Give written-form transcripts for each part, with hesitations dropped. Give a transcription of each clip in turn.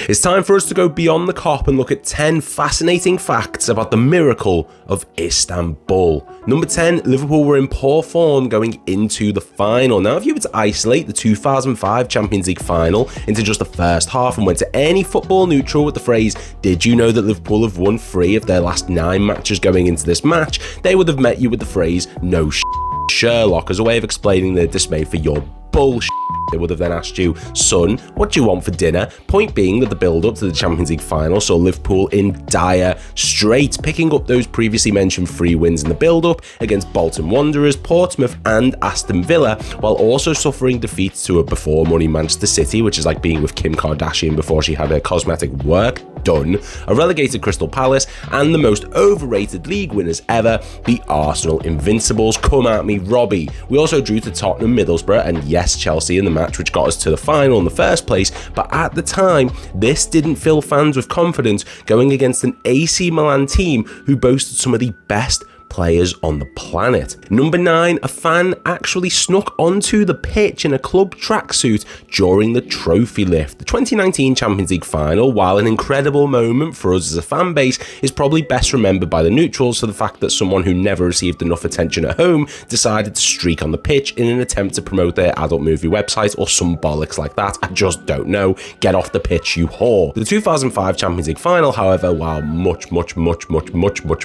It's time for us to go beyond the cop and look at 10 fascinating facts about the miracle of Istanbul. Number 10, Liverpool were in poor form going into the final. Now, if you were to isolate the 2005 Champions League final into just the first half and went to any football neutral with the phrase, "Did you know that Liverpool have won 3 of their last 9 matches going into this match?" they would have met you with the phrase, "No Sherlock," as a way of explaining their dismay for your bullshit. They would have then asked you, "Son, what do you want for dinner?" Point being that the build-up to the Champions League final saw Liverpool in dire straits, picking up those previously mentioned 3 wins in the build-up against Bolton Wanderers, Portsmouth and Aston Villa, while also suffering defeats to a before-money Manchester City, which is like being with Kim Kardashian before she had her cosmetic work done, a relegated Crystal Palace, and the most overrated league winners ever, the Arsenal Invincibles. Come at me, Robbie. We also drew to Tottenham, Middlesbrough, and yes, Chelsea in the match which got us to the final in the first place, but at the time, this didn't fill fans with confidence going against an AC Milan team who boasted some of the best players on the planet. Number 9, a fan actually snuck onto the pitch in a club tracksuit during the trophy lift. The 2019 Champions League final, while an incredible moment for us as a fan base, is probably best remembered by the neutrals for the fact that someone who never received enough attention at home decided to streak on the pitch in an attempt to promote their adult movie website or some bollocks like that. I just don't know. Get off the pitch, you whore. The 2005 Champions League final, however, while much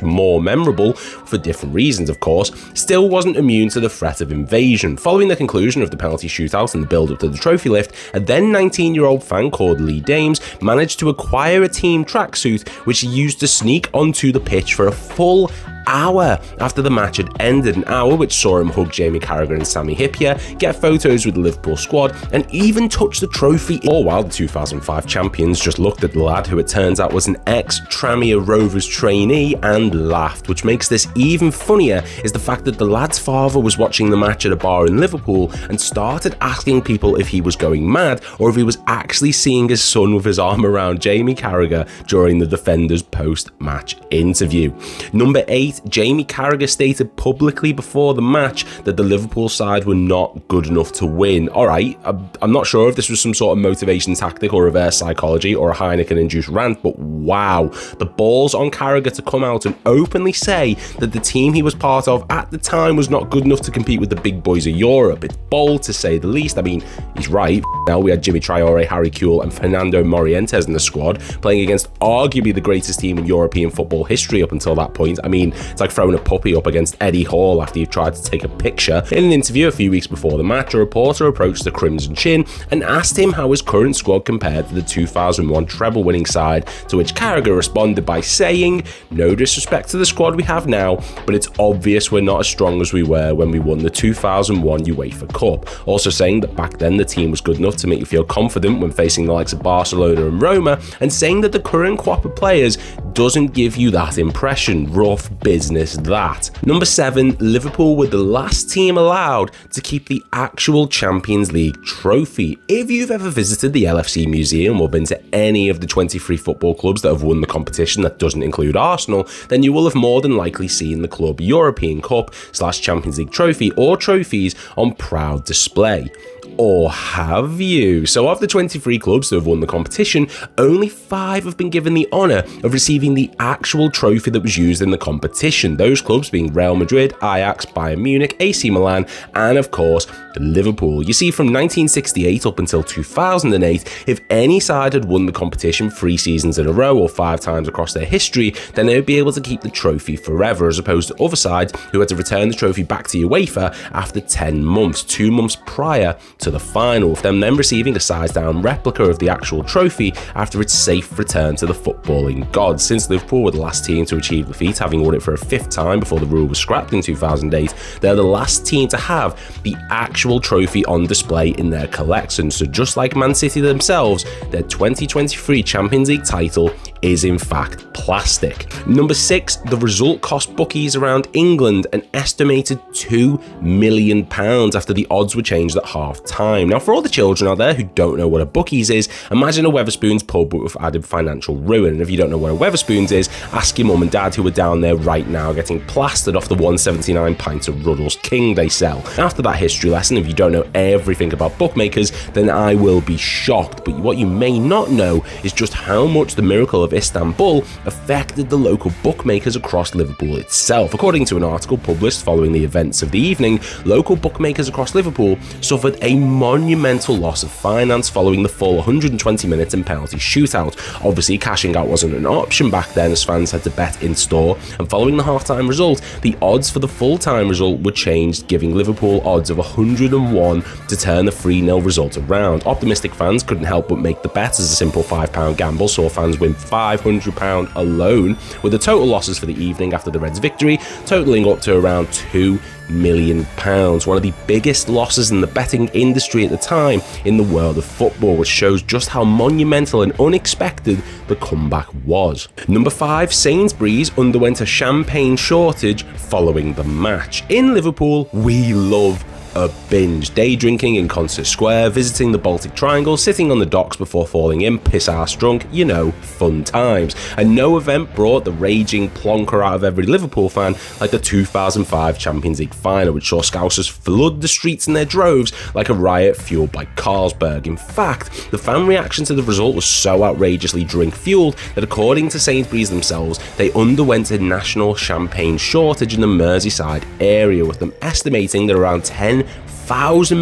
more memorable for different reasons, of course, still wasn't immune to the threat of invasion. Following the conclusion of the penalty shootout and the build-up to the trophy lift, a then 19-year-old fan called Lee Dames managed to acquire a team tracksuit which he used to sneak onto the pitch for a full hour after the match had ended, an hour which saw him hug Jamie Carragher and Sami Hyypiä, get photos with the Liverpool squad, and even touch the trophy, all while the 2005 champions just looked at the lad who it turns out was an ex-Tranmere Rovers trainee and laughed. Which makes this even funnier is the fact that the lad's father was watching the match at a bar in Liverpool and started asking people if he was going mad or if he was actually seeing his son with his arm around Jamie Carragher during the defender's post-match interview. Number 8, Jamie Carragher stated publicly before the match that the Liverpool side were not good enough to win. Alright, I'm not sure if this was some sort of motivation tactic or reverse psychology or a Heineken-induced rant, but wow, the balls on Carragher to come out and openly say that the team he was part of at the time was not good enough to compete with the big boys of Europe. It's bold to say the least. I mean, he's right. Now we had Jimmy Traore, Harry Kewell and Fernando Morientes in the squad, playing against arguably the greatest team in European football history up until that point. I mean, it's like throwing a puppy up against Eddie Hall after you've tried to take a picture. In an interview a few weeks before the match, a reporter approached the Crimson Chin and asked him how his current squad compared to the 2001 treble-winning side, to which Carragher responded by saying, "No disrespect to the squad we have now, but it's obvious we're not as strong as we were when we won the 2001 UEFA Cup." Also saying that back then the team was good enough to make you feel confident when facing the likes of Barcelona and Roma, and saying that the current crop of players doesn't give you that impression. Rough business that. Number 7, Liverpool were the last team allowed to keep the actual Champions League trophy. If you've ever visited the LFC Museum or been to any of the 23 football clubs that have won the competition that doesn't include Arsenal, then you will have more than likely seen the club European Cup / Champions League trophy or trophies on proud display. Or have you? So of the 23 clubs that have won the competition, only 5 have been given the honour of receiving the actual trophy that was used in the competition. Those clubs being Real Madrid, Ajax, Bayern Munich, AC Milan, and of course, Liverpool. You see, from 1968 up until 2008, if any side had won the competition 3 seasons in a row or 5 times across their history, then they would be able to keep the trophy forever, as opposed to other sides who had to return the trophy back to UEFA after 10 months, 2 months prior to the final, with them then receiving a sized-down replica of the actual trophy after its safe return to the footballing gods. Since Liverpool were the last team to achieve the feat, having won it for a 5th time before the rule was scrapped in 2008, they're the last team to have the actual trophy on display in their collection. So just like Man City themselves, their 2023 Champions League title is in fact plastic. Number 6, the result cost bookies around England an estimated £2 million after the odds were changed at half time. Now, for all the children out there who don't know what a bookies is, imagine a Wetherspoons pub with added financial ruin. And if you don't know what a Wetherspoons is, ask your mum and dad who are down there right now getting plastered off the 179 pints of Ruddles King they sell. After that history lesson, if you don't know everything about bookmakers, then I will be shocked. But what you may not know is just how much the miracle of Istanbul affected the local bookmakers across Liverpool itself. According to an article published following the events of the evening, local bookmakers across Liverpool suffered a monumental loss of finance following the full 120 minutes and penalty shootout. Obviously, cashing out wasn't an option back then as fans had to bet in store, and following the half-time result, the odds for the full-time result were changed, giving Liverpool odds of 101 to turn the 3-0 result around. Optimistic fans couldn't help but make the bet as a simple £5 gamble saw fans win £500 alone, with the total losses for the evening after the Reds' victory totalling up to around £2 million, one of the biggest losses in the betting industry at the time in the world of football, which shows just how monumental and unexpected the comeback was. Number 5, Sainsbury's underwent a champagne shortage following the match. In Liverpool, we love a binge. Day drinking in Concert Square, visiting the Baltic Triangle, sitting on the docks before falling in, piss-ass drunk, you know, fun times. And no event brought the raging plonker out of every Liverpool fan like the 2005 Champions League final, which saw Scousers flood the streets in their droves like a riot fueled by Carlsberg. In fact, the fan reaction to the result was so outrageously drink-fueled that according to Sainsbury's themselves, they underwent a national champagne shortage in the Merseyside area, with them estimating that around 10,000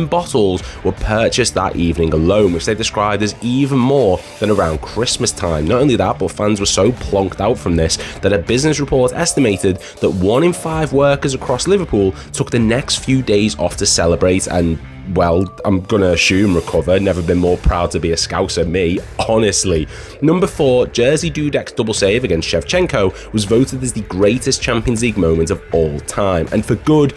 bottles were purchased that evening alone, which they described as even more than around Christmas time. Not only that, but fans were so plonked out from this that a business report estimated that 1 in 5 workers across Liverpool took the next few days off to celebrate and, well, I'm gonna assume recover. Never been more proud to be a Scouser, me, honestly. Number 4, Jerzy Dudek's double save against Shevchenko was voted as the greatest Champions League moment of all time, and for good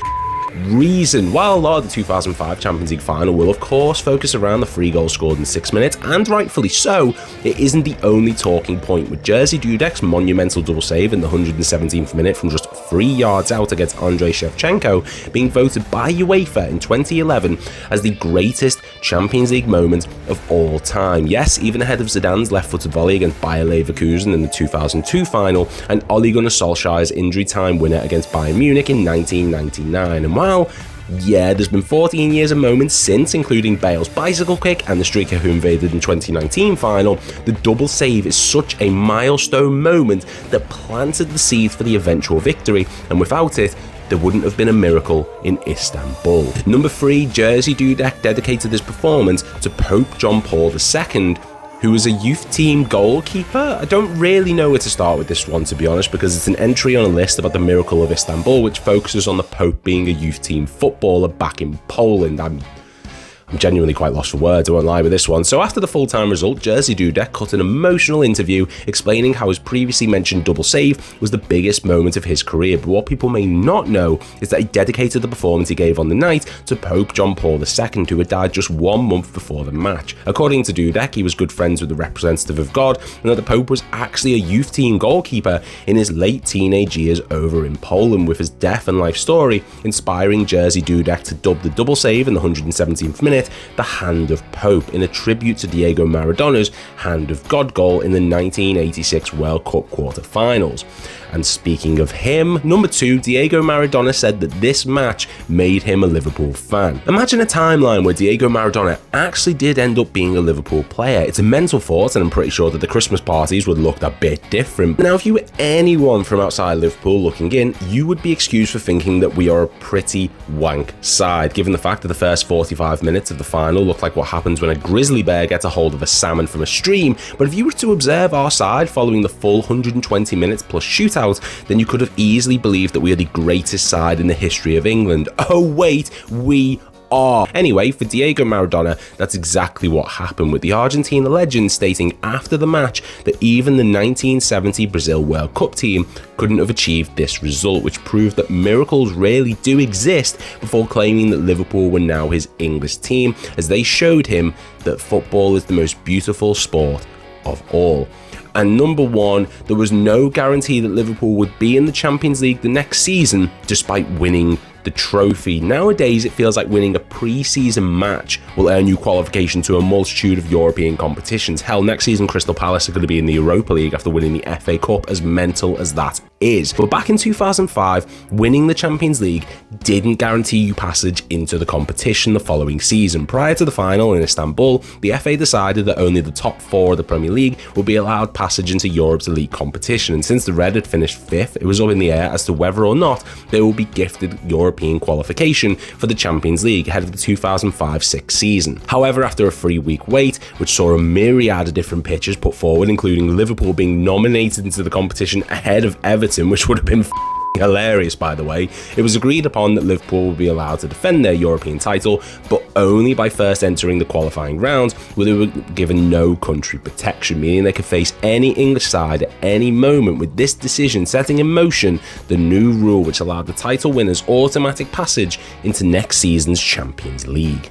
reason. While a lot of the 2005 Champions League final will of course focus around the 3 goals scored in 6 minutes, and rightfully so, it isn't the only talking point, with Jerzy Dudek's monumental double save in the 117th minute from just 3 yards out against Andrei Shevchenko being voted by UEFA in 2011 as the greatest Champions League moment of all time. Yes, even ahead of Zidane's left-footed volley against Bayer Leverkusen in the 2002 final and Ole Gunnar Solskjaer's injury time winner against Bayern Munich in 1999. And while, yeah, there's been 14 years of moments since, including Bale's bicycle kick and the streaker who invaded in 2019 final, the double save is such a milestone moment that planted the seeds for the eventual victory, and without it, there wouldn't have been a miracle in Istanbul. Number 3, Jerzy Dudek dedicated his performance to Pope John Paul II, who was a youth team goalkeeper. I don't really know where to start with this one, to be honest, because it's an entry on a list about the miracle of Istanbul, which focuses on the Pope being a youth team footballer back in Poland. I'm genuinely quite lost for words, I won't lie with this one. So after the full-time result, Jerzy Dudek cut an emotional interview explaining how his previously mentioned double save was the biggest moment of his career. But what people may not know is that he dedicated the performance he gave on the night to Pope John Paul II, who had died just 1 month before the match. According to Dudek, he was good friends with the representative of God, and that the Pope was actually a youth team goalkeeper in his late teenage years over in Poland, with his death and life story inspiring Jerzy Dudek to dub the double save in the 117th minute the Hand of Pope, in a tribute to Diego Maradona's Hand of God goal in the 1986 World Cup quarter-finals. And speaking of him, number 2, Diego Maradona said that this match made him a Liverpool fan. Imagine a timeline where Diego Maradona actually did end up being a Liverpool player. It's a mental thought, and I'm pretty sure that the Christmas parties would look a bit different. Now, if you were anyone from outside Liverpool looking in, you would be excused for thinking that we are a pretty wank side, given the fact that the first 45 minutes of the final looked like what happens when a grizzly bear gets a hold of a salmon from a stream. But if you were to observe our side following the full 120 minutes plus shootout, then you could have easily believed that we are the greatest side in the history of England. Oh wait, we are. Anyway, for Diego Maradona, that's exactly what happened, with the Argentina legend stating after the match that even the 1970 Brazil World Cup team couldn't have achieved this result, which proved that miracles really do exist, before claiming that Liverpool were now his English team, as they showed him that football is the most beautiful sport of all. And number one, there was no guarantee that Liverpool would be in the Champions League the next season despite winning the trophy. Nowadays, it feels like winning a pre-season match will earn you qualification to a multitude of European competitions. Hell, next season Crystal Palace are going to be in the Europa League after winning the FA Cup, as mental as that is. But back in 2005, winning the Champions League didn't guarantee you passage into the competition the following season. Prior to the final in Istanbul, the FA decided that only the top four of the Premier League would be allowed passage into Europe's elite competition, and since the Red had finished 5th, it was up in the air as to whether or not they will be gifted European qualification for the Champions League ahead of the 2005-06 season. However, after a 3-week wait, which saw a myriad of different pitches put forward, including Liverpool being nominated into the competition ahead of Everton, which would have been hilarious, by the way, it was agreed upon that Liverpool would be allowed to defend their European title, but only by first entering the qualifying round, where they were given no country protection, meaning they could face any English side at any moment, with this decision setting in motion the new rule which allowed the title winners automatic passage into next season's Champions League.